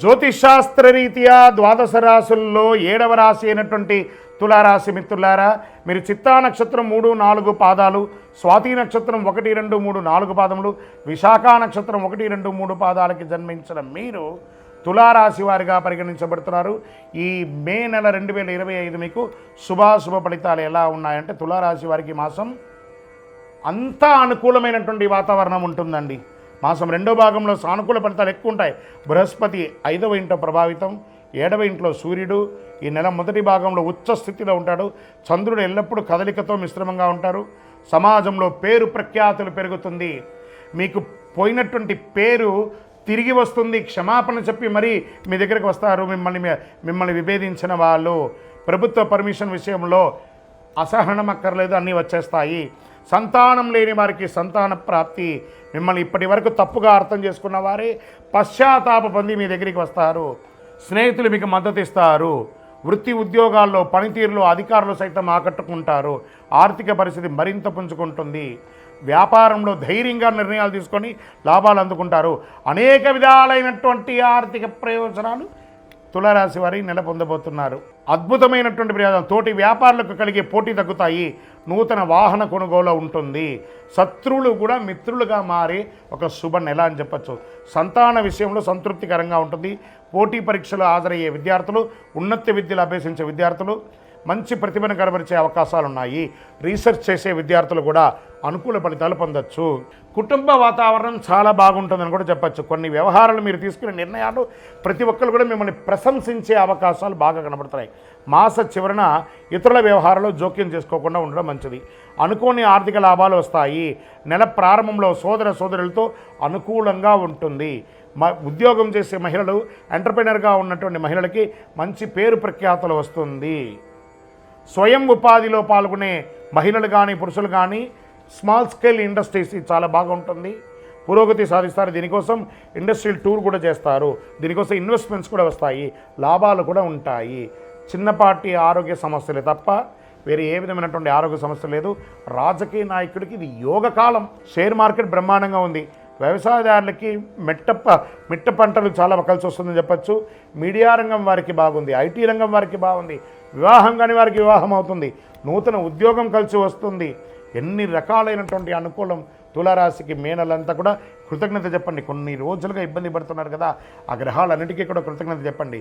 జ్యోతిషాస్త్రరీత్యా ద్వాదశ రాశుల్లో 7వ రాశి అయినటువంటి తులారాశి మిత్రులారా, మీరు చిత్తా నక్షత్రం 3, 4 పాదాలు, స్వాతి నక్షత్రం 1, 2, 3, 4 పాదములు, విశాఖ నక్షత్రం 1, 2, 3 పాదాలకి జన్మించిన మీరు తులారాశి వారిగా పరిగణించబడుతున్నారు. ఈ మే నెల 2025 మీకు శుభాశుభ ఫలితాలు ఎలా ఉన్నాయంటే, తులారాశి వారికి మాసం అంతా అనుకూలమైనటువంటి వాతావరణం ఉంటుందండి. మాసం రెండో భాగంలో సానుకూల ఫలితాలు ఎక్కువ ఉంటాయి. బృహస్పతి 5వ ఇంట్లో ప్రభావితం, 7వ ఇంట్లో సూర్యుడు ఈ నెల మొదటి భాగంలో ఉచ్చ స్థితిలో ఉంటాడు. చంద్రుడు ఎల్లప్పుడూ కదలికతో మిశ్రమంగా ఉంటారు. సమాజంలో పేరు ప్రఖ్యాతులు పెరుగుతుంది. మీకు పోయినటువంటి పేరు తిరిగి వస్తుంది. క్షమాపణ చెప్పి మరీ మీ దగ్గరికి వస్తారు మిమ్మల్ని విభేదించిన వాళ్ళు. ప్రభుత్వ పర్మిషన్ విషయంలో అసహనం అక్కర్లేదు, అన్నీ వచ్చేస్తాయి. సంతానం లేని వారికి సంతాన ప్రాప్తి. మిమ్మల్ని ఇప్పటి వరకు తప్పుగా అర్థం చేసుకున్న వారే పశ్చాత్తాప పొంది మీ దగ్గరికి వస్తారు. స్నేహితులు మీకు మద్దతు ఇస్తారు. వృత్తి ఉద్యోగాల్లో పనితీరులో అధికారులు సైతం ఆకట్టుకుంటారు. ఆర్థిక పరిస్థితి మరింత పుంజుకుంటుంది. వ్యాపారంలో ధైర్యంగా నిర్ణయాలు తీసుకొని లాభాలు అందుకుంటారు. అనేక విధాలైనటువంటి ఆర్థిక ప్రయోజనాలు తులారాశి వారి నెల పొందబోతున్నారు. అద్భుతమైనటువంటి ప్రయోజనం. తోటి వ్యాపారులకు కలిగే పోటీ తగ్గుతాయి. నూతన వాహన కొనుగోలు ఉంటుంది. శత్రువులు కూడా మిత్రులుగా మారే ఒక శుభ నెల అని చెప్పచ్చు. సంతాన విషయంలో సంతృప్తికరంగా ఉంటుంది. పోటీ పరీక్షలు హాజరయ్యే విద్యార్థులు, ఉన్నత విద్యలు అభ్యసించే విద్యార్థులు మంచి ప్రతిభను కనబరిచే అవకాశాలు ఉన్నాయి. రీసెర్చ్ చేసే విద్యార్థులు కూడా అనుకూల ఫలితాలు పొందొచ్చు. కుటుంబ వాతావరణం చాలా బాగుంటుందని కూడా చెప్పచ్చు. కొన్ని వ్యవహారాలు మీరు తీసుకునే నిర్ణయాలు ప్రతి ఒక్కరు కూడా మిమ్మల్ని ప్రశంసించే అవకాశాలు బాగా కనబడుతున్నాయి. మాస చివరన ఇతరుల వ్యవహారాల్లో జోక్యం చేసుకోకుండా ఉండడం మంచిది. అనుకోని ఆర్థిక లాభాలు వస్తాయి. నెల ప్రారంభంలో సోదర సోదరులతో అనుకూలంగా ఉంటుంది. ఉద్యోగం చేసే మహిళలు, ఎంటర్ప్రెనర్గా ఉన్నటువంటి మహిళలకి మంచి పేరు ప్రఖ్యాతులు వస్తుంది. స్వయం ఉపాధిలో పాల్గొనే మహిళలు కానీ పురుషులు కానీ స్మాల్ స్కేల్ ఇండస్ట్రీస్ చాలా బాగుంటుంది. పురోగతి సాధిస్తారు. దీనికోసం ఇండస్ట్రియల్ టూర్ కూడా చేస్తారు. దీనికోసం ఇన్వెస్ట్మెంట్స్ కూడా వస్తాయి. లాభాలు కూడా ఉంటాయి. చిన్నపాటి ఆరోగ్య సమస్యలే తప్ప వేరే ఏ విధమైనటువంటి ఆరోగ్య సమస్య లేదు. రాజకీయ నాయకుడికి ఇది యోగకాలం. షేర్ మార్కెట్ బ్రహ్మాండంగా ఉంది. వ్యవసాయదారులకి మిట్ట పంటలు చాలా కలిసి వస్తుందని చెప్పచ్చు. మీడియా రంగం వారికి బాగుంది. ఐటీ రంగం వారికి బాగుంది. వివాహం కాని వారికి వివాహం అవుతుంది. నూతన ఉద్యోగం కలిసి వస్తుంది. ఎన్ని రకాలైనటువంటి అనుకూలం తులారాశికి. మే నెలంతా కూడా కృతజ్ఞత చెప్పండి. కొన్ని రోజులుగా ఇబ్బంది పడుతున్నారు కదా, ఆ గ్రహాలన్నిటికీ కూడా కృతజ్ఞత చెప్పండి.